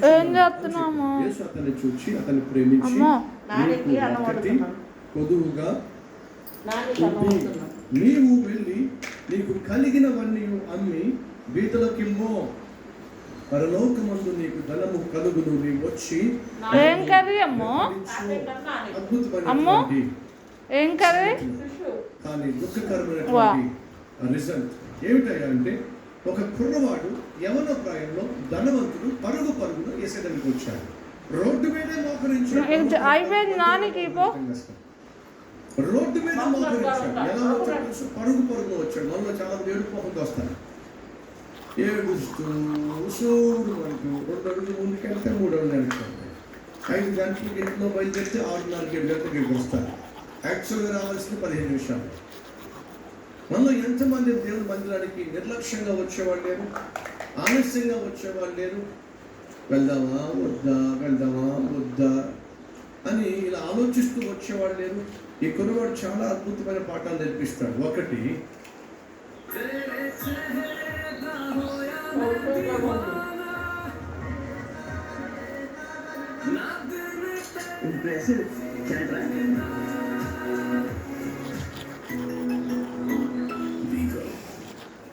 ఏం చేస్తున్నాము? యేసు అతన్ని చూచి అతన్ని ప్రేమించి కొదువుగా నీవు వెళ్ళి నీకు కలిగినవన్నీ అమ్మి బీదలకిమ్మో, పరలోకమందు నీకు ధనము కలుగును, నీవు వచ్చి ఏం కర్రీ అమ్మో అద్భుతమైనటువంటి ఏం కర్రీ కానీ దుఃఖకరమైనటువంటి రిజల్ట్ ఏమిటయ్యా అంటే, ఒక కుర్రవాడు యవన ప్రాయంలో ధనవంతుడు పరుగున యేసు దగ్గరికి వచ్చాడు. రోడ్డు మీదే మోకరించాడు. అయిపోయింది నానికి రోడ్డు మీద మోకరించాడు. ఎలా వచ్చాడు? పరుగున వచ్చాడు. మనలో చాలా మంది ఏడుపోకుండా వస్తారు. ఏడుస్తూ సూరు మనకు 2 అడుగులు ముందుకెళ్తే 3 అడుగులు వెళ్తారు. 5 గంటలకి ఇంట్లో బయలుదేరితే 6:30 7 గంటలకి ఇక్కడికి వస్తారు. యాక్చువల్గా రావాల్సిన 15 నిమిషాలు. మనలో ఎంతమంది దేవుని మందిరానికి నిర్లక్ష్యంగా వచ్చేవాళ్ళు లేరు, ఆలస్యంగా వచ్చేవాళ్ళు లేరు. వెళ్దామా వద్దా అని ఇలా ఆలోచిస్తూ వచ్చేవాళ్ళు లేరు. ఈ కుర్రవాడు చాలా అద్భుతమైన పాఠాలు నేర్పిస్తాడు. ఒకటి,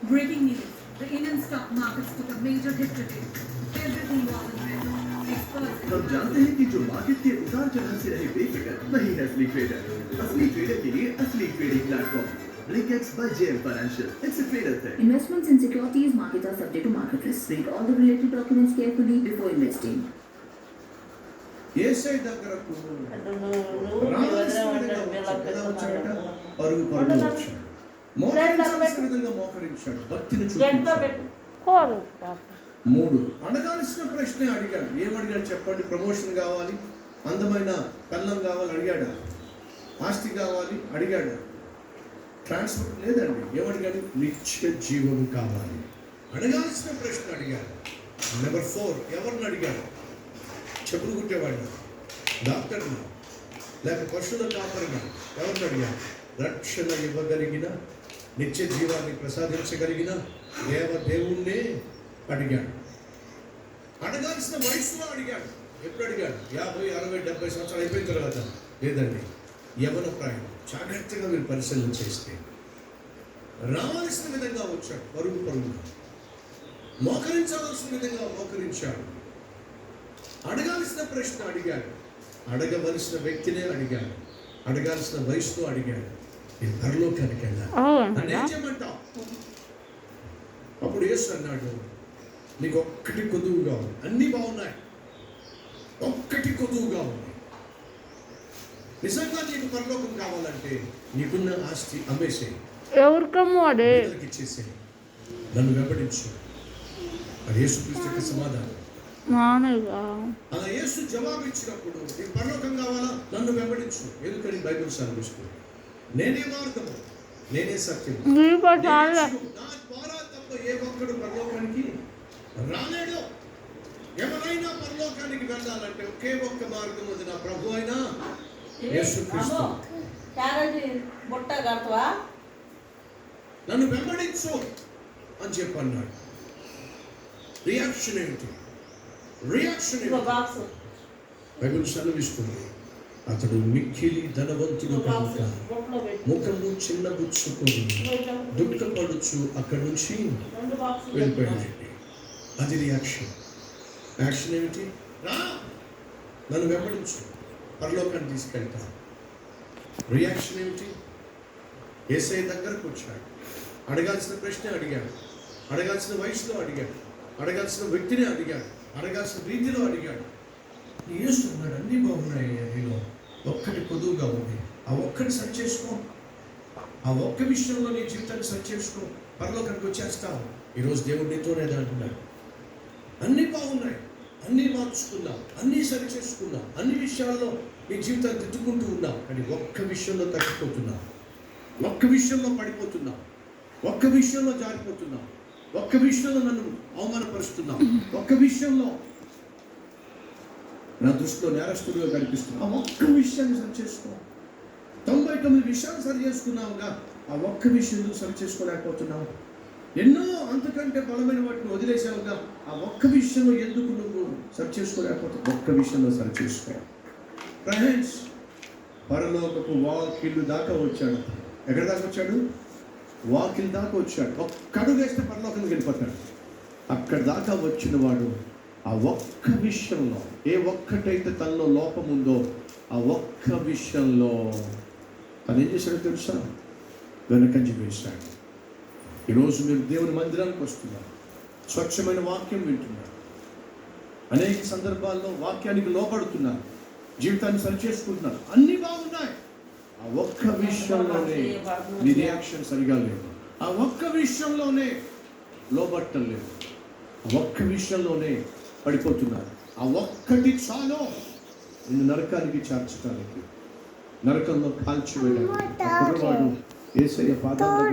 Breaking news. The Indian stock markets took a major hit today. Everything was in red. Experts. हम जानते हैं कि जो मार्केट के उतार चढ़ाव से रहे बेफिक्र वही है असली ट्रेडर। असली ट्रेडर के लिए असली trading platform BrickX by JM Financial. It's a trader thing. Investments in securities markets are subject to market risk. Read all the related documents carefully before investing. యేసయ్య దగ్గరకు పరుగు వచ్చాడు. మోకరించాల్సిన విధంగా మోకరించాడు. భక్తిని చూపించాడు. 3, అడగాల్సిన ప్రశ్న అడిగాడు. ఏమడిగాడు చెప్పండి? ప్రమోషన్ కావాలి, అందమైన కళ్ళం కావాలి అడిగాడు, ఆస్తి కావాలి అడిగాడు, ట్రాన్స్ఫర్ లేదండి. ఏమడిగాడు? నిత్య జీవం కావాలి. అడగాల్సిన ప్రశ్న అడిగాడు. నెంబర్ 4, ఎవరిని అడిగాడు? చెప్పులు కుట్టేవాడిని, డాక్టర్ని, లేక పశువుల కాపరిగా ఎవరిని అడిగాడు? రక్షణ ఇవ్వగలిగిన, నిత్య జీవాన్ని ప్రసాదించగలిగిన దేవుణ్ణే అడిగాడు. అడగాల్సిన వయసులో అడిగాడు. ఎప్పుడు అడిగాడు? 50, 60, 70 సంవత్సరాలు అయిపోయిన తర్వాత లేదండి, యవన ప్రాయం. జాగ్రత్తగా మీరు పరిశీలన చేస్తే రావాల్సిన విధంగా వచ్చాడు. పరుగున మోకరించవలసిన విధంగా మోకరించాడు. అడగాల్సిన ప్రశ్న అడిగాడు. అడగవలసిన వ్యక్తినే అడిగాడు. అడగాల్సిన వయసులో అడిగాడు. నేను పరలోకానికి వెళ్ళాను చేయమంటావు? అప్పుడు యేసు అన్నాడు, నీకు ఒక్కటి కొదువుగా ఉంది. అన్నీ బాగున్నాయి, ఒక్కటి కొదువుగా ఉంది. నిజంగా నీకు పరలోకం కావాలంటే నీకున్న ఆస్తి అమ్మేసేయి, ఇచ్చేసేయి, నన్ను వెంబడించు. అది యేసుక్రీస్తు యొక్క సమాధానం. అలా యేసు జవాబు ఇచ్చినప్పుడు, నీకు పరలోకం కావాలా? నన్ను వెంబడించు. ఎందుకని? బైబిల్ సెలవిస్తుంది, నేనే మార్గము, నేనే సత్యం, నా ద్వారా తప్ప ఏ ఒక్కడు పరలోకానికి రాలేడు. ఎవరైనా పరలోకానికి వెళ్ళాలంటే ఒకే ఒక్క మార్గం, అది నా ప్రభు అయినా యేసుక్రీస్తు. నన్ను వెంబడించు అని చెప్పి అన్నాడు. రియాక్షన్ ఏమిటి? బైబిల్ సెలవిస్తుంది, అతడు మిక్కిలి ధనవంతుడు కనుక ముఖము చిన్నబుచ్చుకొని దుఃఖపడుచు అక్కడి నుంచి వెళ్ళిపోయాడు. అది రియాక్షన్. యాక్షన్ ఏమిటి? నన్ను వెంబడించు, పరలోకాన్ని తీసుకెళ్తా. రియాక్షన్ ఏమిటి? యేసయ్య దగ్గరకు వచ్చాడు. అడగాల్సిన ప్రశ్న అడిగాడు. అడగాల్సిన వయసులో అడిగాడు. అడగాల్సిన వ్యక్తిని అడిగాడు. అడగాల్సిన రీతిలో అడిగాడు. యేసు అన్నాడు, అన్నీ బాగున్నాయి, నీలో ఒక్కటి కొదువుగా ఉంది. ఆ ఒక్కటి సరి చేసుకో. ఆ ఒక్క విషయంలో నీ జీవితాన్ని సరి చేసుకో, పరలోకానికి వచ్చేస్తావు. ఈరోజు దేవుడు నీతోనే అంటున్నాడు, అన్నీ బాగున్నాయి, అన్నీ మార్చుకున్నావు, అన్నీ సరి చేసుకున్నావు, అన్ని విషయాల్లో నీ జీవితాన్ని దిద్దుకుంటూ ఉన్నావు. కానీ ఒక్క విషయంలో తగ్గిపోతున్నావు, ఒక్క విషయంలో పడిపోతున్నావు, ఒక్క విషయంలో జారిపోతున్నావు, ఒక్క విషయంలో నన్ను అవమానపరుస్తున్నావు, ఒక్క విషయంలో నా దృష్టిలో నేరస్తుడిగా కనిపిస్తున్నావు. ఆ ఒక్క విషయాన్ని సరి చేసుకో. 99 విషయాలు సరి చేసుకున్నావుగా, ఆ ఒక్క విషయం సరి చేసుకోలేకపోతున్నావు. ఎన్నో అంతకంటే బలమైన వాటిని వదిలేసావుగా. ఆ ఒక్క విషయంలో ఎందుకు నువ్వు సరి చేసుకోలేకపోతే ఒక్క విషయంలో సరి చేసుకో. ఫ్రెండ్స్, పరలోకపు వాకిళ్ళు దాకా వచ్చాడు. ఎక్కడ దాకా వచ్చాడు? వాకిల్ దాకా వచ్చాడు. ఒక్కడు వేస్తే పరలోకానికి వెళ్ళిపోతాడు. అక్కడ దాకా వచ్చిన వాడు ఆ ఒక్క విషయంలో, ఏ ఒక్కటైతే తనలో లోపం ఉందో ఆ ఒక్క విషయంలో తను ఏం చేశాడో తెలుసా? వెనకంజ వేశాడు. ఈరోజు మీరు దేవుని మందిరానికి వస్తున్నారు, స్వచ్ఛమైన వాక్యం వింటున్నారు, అనేక సందర్భాల్లో వాక్యానికి లోపడుతున్నారు, జీవితాన్ని సరిచేసుకుంటున్నారు, అన్నీ బాగున్నాయి. ఆ ఒక్క విషయంలోనే నీ రియాక్షన్ సరిగా లేదు. ఆ ఒక్క విషయంలోనే లోబట్టం లేదు. ఆ ఒక్క విషయంలోనే పడిపోతున్నారు. ఆ ఒక్కటి చాలు నిన్ను నరకానికి చేర్చడానికి, నరకంలో కాల్చివేయడానికి. అప్పుడు వాడు యేసయ్య పాదాల దగ్గర